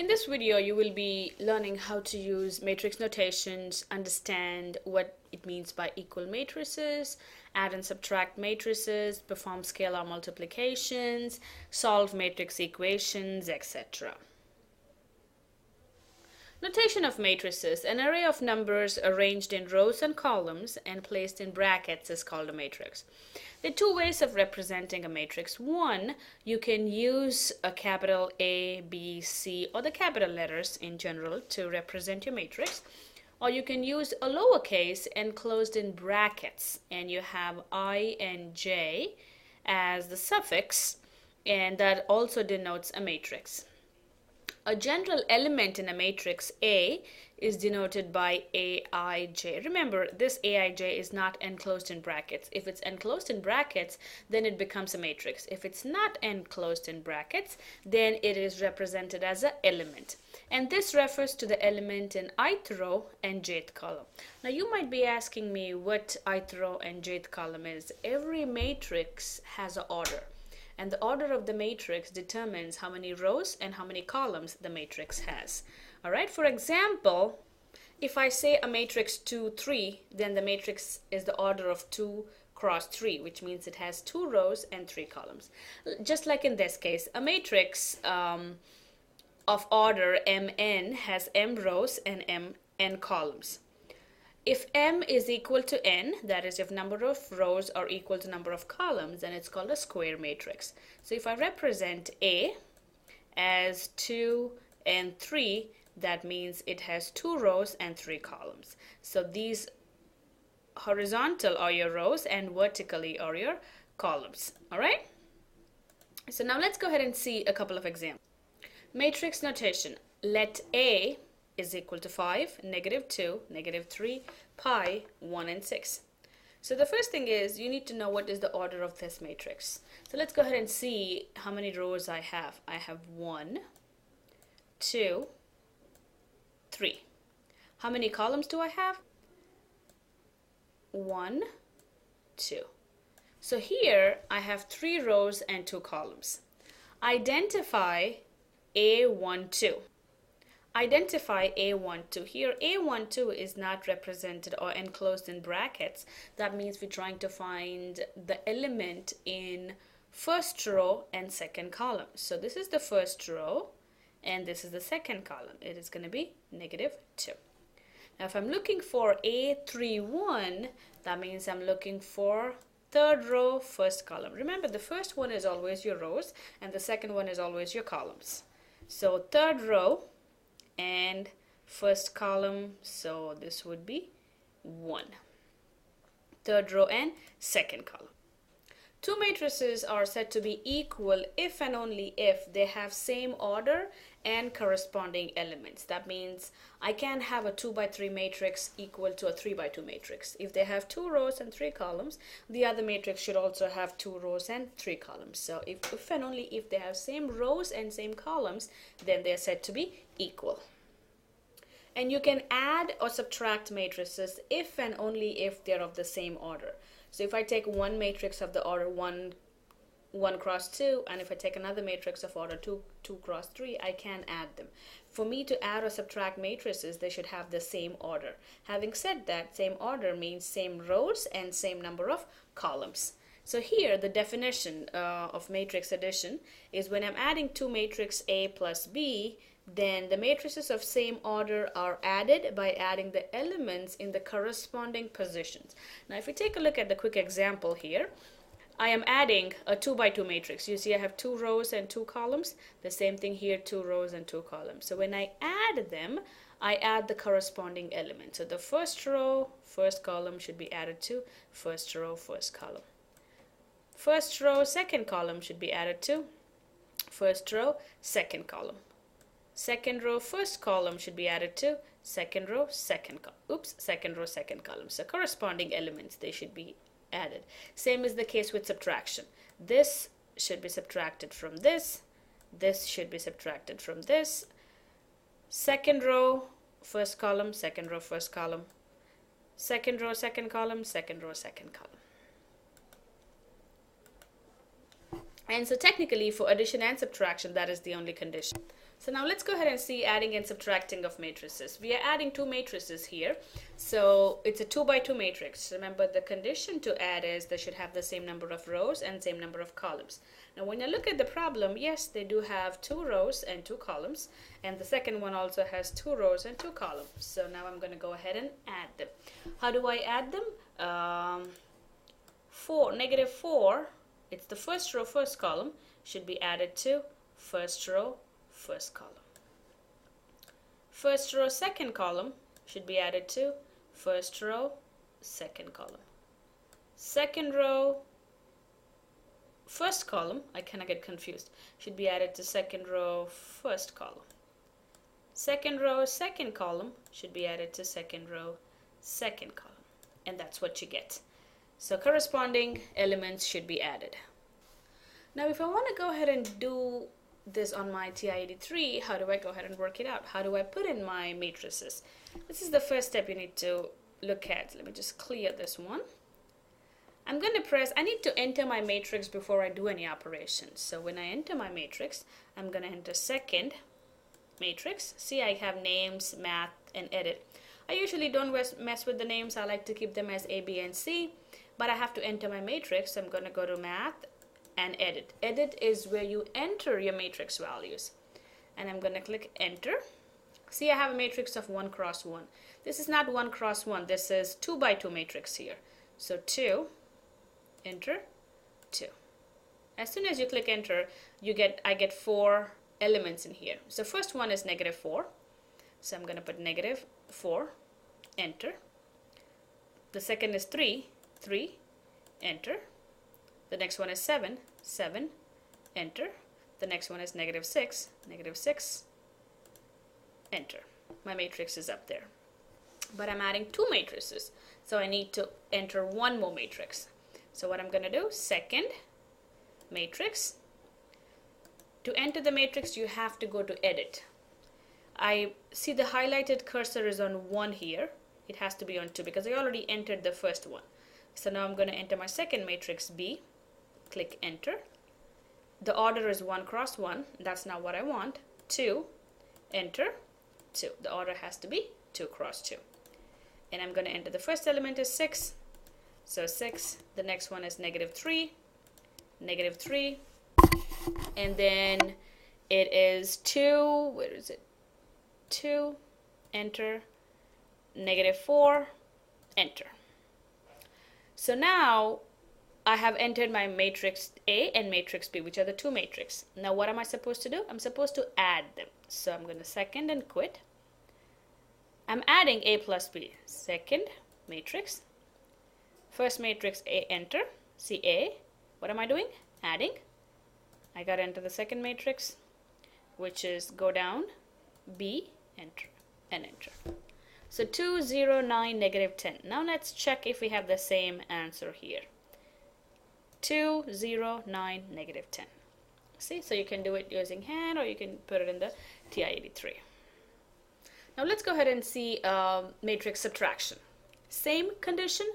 In this video, you will be learning how to use matrix notations, understand what it means by equal matrices, add and subtract matrices, perform scalar multiplications, solve matrix equations, etc. Notation of matrices. An array of numbers arranged in rows and columns and placed in brackets is called a matrix. There are two ways of representing a matrix. One, you can use a capital A, B, C, or the capital letters in general to represent your matrix. Or you can use a lowercase enclosed in brackets, and you have I and J as the suffix, and that also denotes a matrix. A general element in a matrix A is denoted by Aij. Remember, this Aij is not enclosed in brackets. If it's enclosed in brackets, then it becomes a matrix. If it's not enclosed in brackets, then it is represented as an element. And this refers to the element in ith row and jth column. Now you might be asking me what ith row and jth column is. Every matrix has an order. And the order of the matrix determines how many rows and how many columns the matrix has. All right, for example, if I say a matrix 2, 3, then the matrix is the order of 2 cross 3, which means it has 2 rows and 3 columns. Just like in this case, a matrix of order mn has m rows and mn columns. If m is equal to n, that is if number of rows are equal to number of columns, then it's called a square matrix. So if I represent A as 2 and 3, that means it has 2 rows and 3 columns. So these horizontal are your rows and vertically are your columns. All right? So now let's go ahead and see a couple of examples. Matrix notation. Let A is equal to 5, -2, -3, pi, 1, and 6. So the first thing is you need to know what is the order of this matrix. So let's go ahead and see how many rows I have. I have 1, 2, 3. How many columns do I have? 1, 2. So here I have 3 rows and 2 columns. Identify A12. Identify A12. Here A12 is not represented or enclosed in brackets. That means we're trying to find the element in first row and second column. So this is the first row and this is the second column. It is going to be -2. Now if I'm looking for A31, that means I'm looking for third row, first column. Remember, the first one is always your rows and the second one is always your columns. So third row and first column, so this would be 1. Third row and second column. Two matrices are said to be equal if and only if they have same order and corresponding elements. That means I can have a 2 by 3 matrix equal to a 3 by 2 matrix. If they have 2 rows and 3 columns, the other matrix should also have 2 rows and 3 columns. So if and only if they have same rows and same columns, then they're said to be equal. And you can add or subtract matrices if and only if they're of the same order. So if I take one matrix of the order 1 cross 2, and if I take another matrix of order 2 cross 3, I can add them. For me to add or subtract matrices, they should have the same order. Having said that, same order means same rows and same number of columns. So here the definition of matrix addition is when I'm adding two matrix A plus B, then the matrices of same order are added by adding the elements in the corresponding positions. Now if we take a look at the quick example here, I am adding a 2 by 2 matrix. You see I have 2 rows and 2 columns. The same thing here, 2 rows and 2 columns. So when I add them, I add the corresponding element. So the first row, first column should be added to first row, first column. First row, second column should be added to first row, second column. Second row, first column should be added to second row, second row, second column. So corresponding elements, they should be added. Same is the case with subtraction. This should be subtracted from this. This should be subtracted from this. Second row, first column, second row, first column. Second row, second column, second row, second column. And so technically for addition and subtraction, that is the only condition. So now let's go ahead and see adding and subtracting of matrices. We are adding two matrices here. So it's a 2 by 2 matrix. Remember, the condition to add is they should have the same number of rows and same number of columns. Now when you look at the problem, yes, they do have 2 rows and 2 columns. And the second one also has 2 rows and 2 columns. So now I'm going to go ahead and add them. How do I add them? Negative 4, it's the first row, first column, should be added to first row, first column. First row, second column should be added to first row, second column. Second row, first column, I cannot get confused, should be added to second row, first column. Second row, second column should be added to second row, second column. And that's what you get. So corresponding elements should be added. Now if I want to go ahead and do this on my TI-83, how do I go ahead and work it out? How do I put in my matrices? This is the first step you need to look at. Let me just clear this one. I'm going to press, I need to enter my matrix before I do any operations. So when I enter my matrix, I'm going to enter second matrix. See, I have names, math, and edit. I usually don't mess with the names. I like to keep them as A, B, and C. But I have to enter my matrix. So I'm going to go to math and edit. Edit is where you enter your matrix values. And I'm going to click enter. See, I have a matrix of 1 cross 1. This is not 1 cross 1. This is 2 by 2 matrix here. So 2, enter, 2. As soon as you click enter, I get 4 elements in here. So first one is negative 4. So I'm going to put negative 4, enter. The second is 3, 3, enter. The next one is 7, 7, enter. The next one is negative 6, negative 6, enter. My matrix is up there. But I'm adding 2 matrices, so I need to enter 1 more matrix. So what I'm going to do, second matrix. To enter the matrix, you have to go to edit. I see the highlighted cursor is on 1 here. It has to be on 2 because I already entered the first one. So now I'm going to enter my second matrix, B. Click enter. The order is 1 cross 1. That's not what I want. 2, enter, 2. The order has to be 2 cross 2. And I'm going to enter the first element is 6. So 6. The next one is negative 3, negative 3. And then it is 2. Where is it? 2, enter, negative 4, enter. So now I have entered my matrix A and matrix B, which are the 2 matrices. Now what am I supposed to do? I'm supposed to add them. So I'm going to second and quit. I'm adding A plus B. Second matrix. First matrix A, enter. See A. What am I doing? Adding. I got to enter the second matrix, which is go down, B, enter, and enter. So 2, 0, 9, negative 10. Now let's check if we have the same answer here. 2, 0, 9, negative 10. See, so you can do it using hand or you can put it in the TI-83. Now let's go ahead and see matrix subtraction. Same condition.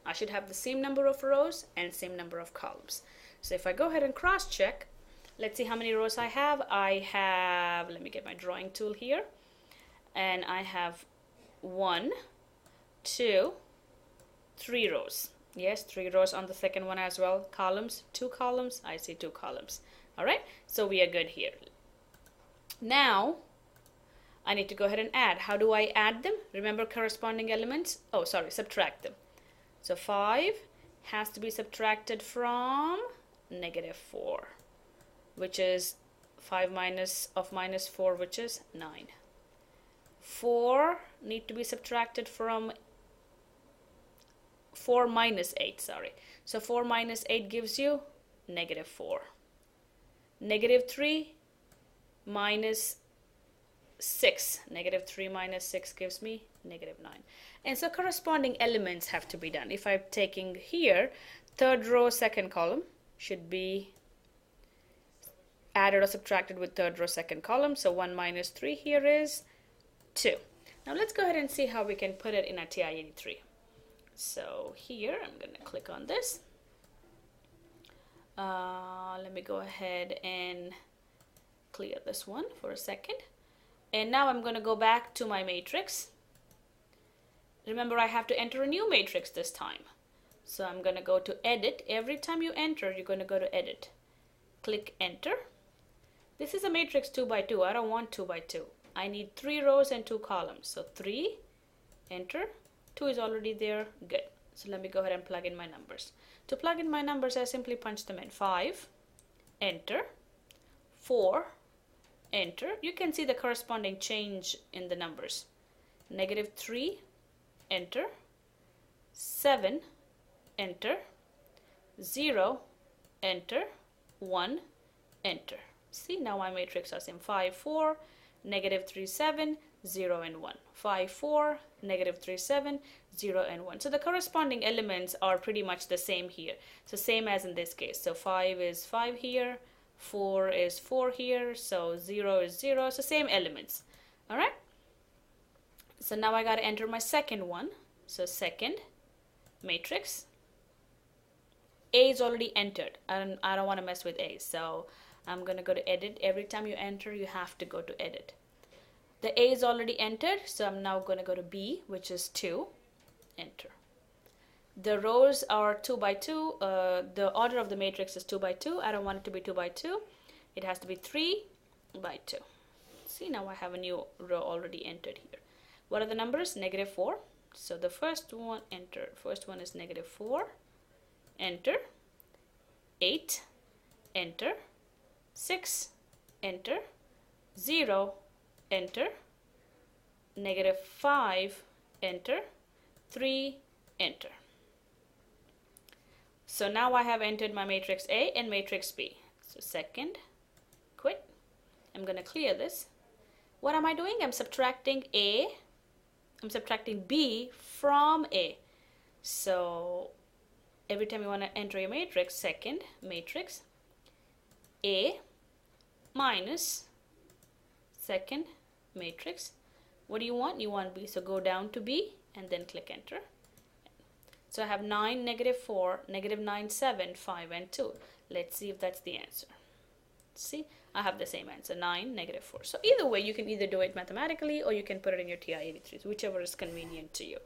I should have the same number of rows and same number of columns. So if I go ahead and cross check, let's see how many rows I have. Let me get my drawing tool here. And I have 1, 2, 3 rows. Yes, 3 rows on the second one as well. Columns, 2 columns. I see 2 columns. All right, so we are good here. Now, I need to go ahead and add. How do I add them? Remember corresponding elements? Oh, sorry, subtract them. So 5 has to be subtracted from negative 4, which is 5 minus 4, which is 9. 4 need to be subtracted from 4 minus 8, sorry. So 4 minus 8 gives you negative 4. Negative 3 minus 6. Negative 3 minus 6 gives me negative 9. And so corresponding elements have to be done. If I'm taking here, third row, second column should be added or subtracted with third row, second column. So 1 minus 3 here is 2. Now let's go ahead and see how we can put it in a TI-83. So here I'm going to click on this. Let me go ahead and clear this one for a second. And now I'm going to go back to my matrix. Remember, I have to enter a new matrix this time. So I'm going to go to edit. Every time you enter, you're going to go to edit. Click enter. This is a matrix 2 by 2. I don't want 2 by 2. I need 3 rows and 2 columns. So 3, enter. 2 is already there. Good. So let me go ahead and plug in my numbers. To plug in my numbers, I simply punch them in. 5, enter. 4, enter. You can see the corresponding change in the numbers. -3, enter. 7, enter. 0, enter. 1, enter. See, now my matrix are same. 5, 4, -3, 7, 0 and 1. 5, 4, -3, 7, 0 and 1. So the corresponding elements are pretty much the same here. So same as in this case. So 5 is 5 here, 4 is 4 here, so 0 is 0. So same elements. All right. So now I got to enter my second one. So second matrix. A is already entered. I don't want to mess with A. So I'm going to go to edit. Every time you enter, you have to go to edit. The A is already entered, so I'm now going to go to B, which is 2, enter. The rows are 2 by 2. The order of the matrix is 2 by 2. I don't want it to be 2 by 2. It has to be 3 by 2. See, now I have a new row already entered here. What are the numbers? -4. So the first one, enter. First one is -4, enter. 8, enter. 6, enter. 0, enter. -5, enter. 3, enter. So now I have entered my matrix A and matrix B. So second, quit. I'm going to clear this. What am I doing? I'm subtracting B from A. So every time you want to enter your matrix, second matrix, A minus second matrix. What do you want? You want B. So go down to B and then click enter. So I have 9, -4, -9, 7, 5, and 2. Let's see if that's the answer. See, I have the same answer, 9, -4. So either way, you can either do it mathematically or you can put it in your TI-83, whichever is convenient to you.